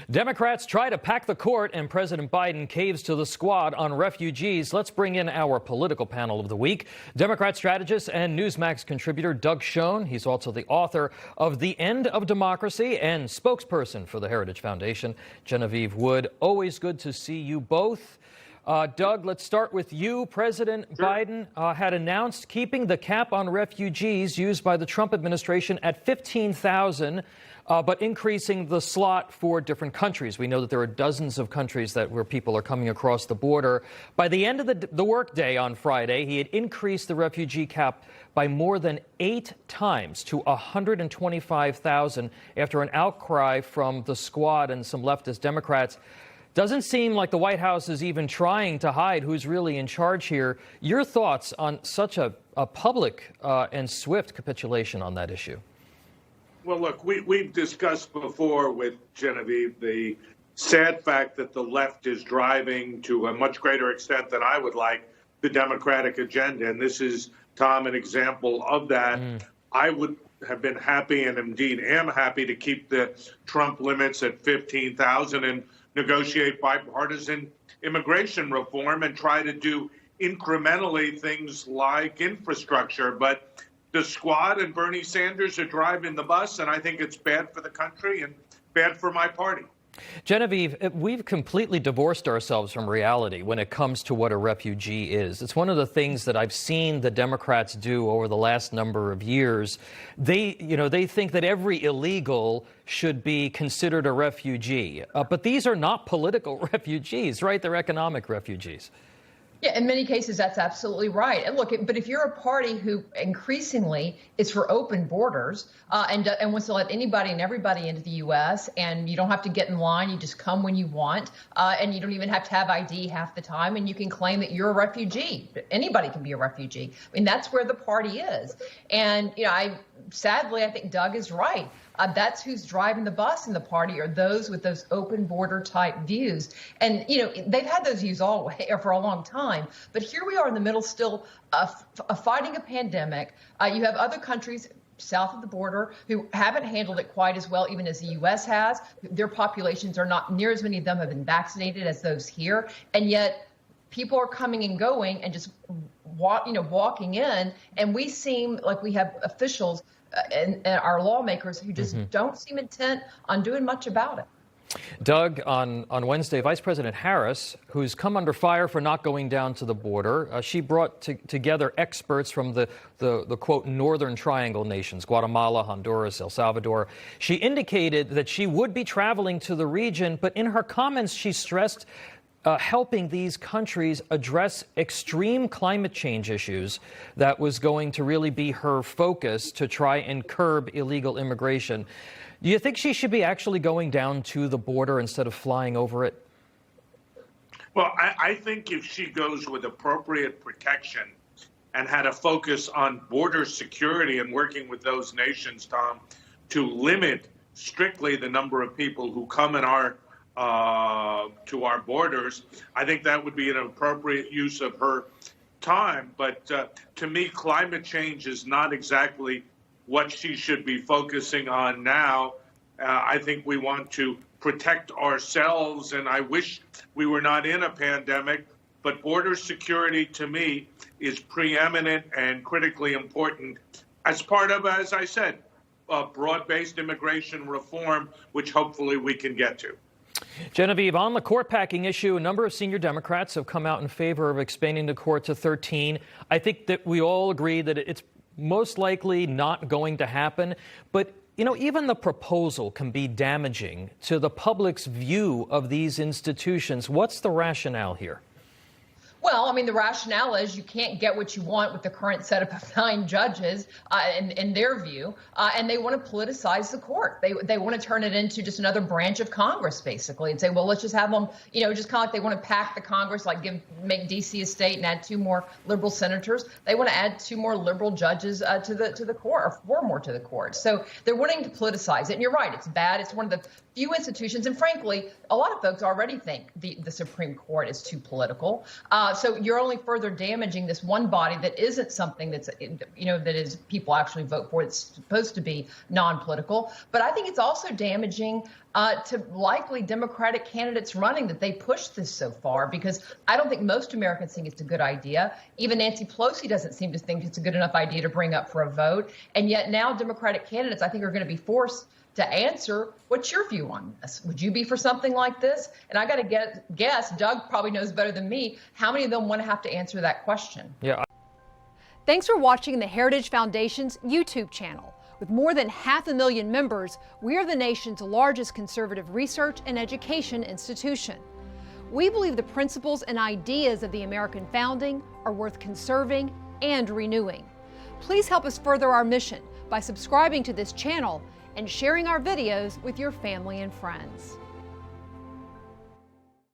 Democrats try to pack the court, and President Biden caves to the squad on refugees. Let's bring in our political panel of the week. Democrat strategist and Newsmax contributor Doug Schoen. He's also the author of The End of Democracy and spokesperson for the Heritage Foundation, Genevieve Wood. Always good to see you both. Doug, let's start with you. President Biden had announced keeping the cap on refugees used by the Trump administration at 15,000. But increasing the slot for different countries. We know that there are dozens of countries where people are coming across the border. By the end of the workday on Friday, he had increased the refugee cap by more than 8 times to 125,000 after an outcry from the squad and some leftist Democrats. Doesn't seem like the White House is even trying to hide who's really in charge here. Your thoughts on such a public and swift capitulation on that issue? Well, look, we've discussed before with Genevieve the sad fact that the left is driving to a much greater extent than I would like the Democratic agenda. And this is, Tom, an example of that. I would have been happy and indeed am happy to keep the Trump limits at 15,000 and negotiate bipartisan immigration reform and try to do incrementally things like infrastructure. But the squad and Bernie Sanders are driving the bus, and I think it's bad for the country and bad for my party. Genevieve, we've completely divorced ourselves from reality when it comes to what a refugee is. It's one of the things that I've seen the Democrats do over the last number of years. They think that every illegal should be considered a refugee. But these are not political refugees, right? They're economic refugees. Yeah, in many cases, that's absolutely right. And look, but if you're a party who increasingly is for open borders and wants to let anybody and everybody into the U.S. and you don't have to get in line, you just come when you want, and you don't even have to have ID half the time, and you can claim that you're a refugee. Anybody can be a refugee. I mean, that's where the party is. And, sadly, I think Doug is right. That's who's driving the bus in the party, are those with those open border type views. And, they've had those views for a long time. But here we are in the middle still of fighting a pandemic. You have other countries south of the border who haven't handled it quite as well, even as the U.S. has. Their populations are not near as many of them have been vaccinated as those here. And yet people are coming and going and just walking in. And we seem like we have officials and our lawmakers who just don't seem intent on doing much about it. Doug, on Wednesday, Vice President Harris, who's come under fire for not going down to the border, she brought together experts from the quote, Northern Triangle nations, Guatemala, Honduras, El Salvador. She indicated that she would be traveling to the region, but in her comments, she stressed helping these countries address extreme climate change issues. That was going to really be her focus to try and curb illegal immigration. Do you think she should be actually going down to the border instead of flying over it? Well, I think if she goes with appropriate protection and had a focus on border security and working with those nations, Tom, to limit strictly the number of people who come in to our borders, I think that would be an appropriate use of her time. But to me, climate change is not exactly what she should be focusing on now. I think we want to protect ourselves, and I wish we were not in a pandemic, but border security to me is preeminent and critically important as part of, as I said, broad-based immigration reform, which hopefully we can get to. Genevieve, on the court packing issue, a number of senior Democrats have come out in favor of expanding the court to 13. I think that we all agree that it's most likely not going to happen. But, even the proposal can be damaging to the public's view of these institutions. What's the rationale here? Well, I mean, the rationale is you can't get what you want with the current setup of 9 judges, in their view, and they want to politicize the court. They want to turn it into just another branch of Congress, basically, and say, well, let's just have them, just kind of like they want to pack the Congress, like make D.C. a state and add 2 more liberal senators. They want to add 2 more liberal judges to the court, or 4 more to the court. So they're wanting to politicize it. And you're right, it's bad. It's one of the few institutions, and frankly, a lot of folks already think the Supreme Court is too political. So you're only further damaging this one body that isn't something that's, that is people actually vote for. It's supposed to be non-political. But I think it's also damaging to likely Democratic candidates running that they pushed this so far, because I don't think most Americans think it's a good idea. Even Nancy Pelosi doesn't seem to think it's a good enough idea to bring up for a vote. And yet now Democratic candidates, I think, are going to be forced to answer. What's your view on this? Would you be for something like this? And I got to guess, Doug probably knows better than me, how many of them want to have to answer that question? Yeah. Thanks for watching the Heritage Foundation's YouTube channel. With more than 500,000 members, we are the nation's largest conservative research and education institution. We believe the principles and ideas of the American founding are worth conserving and renewing. Please help us further our mission by subscribing to this channel and sharing our videos with your family and friends.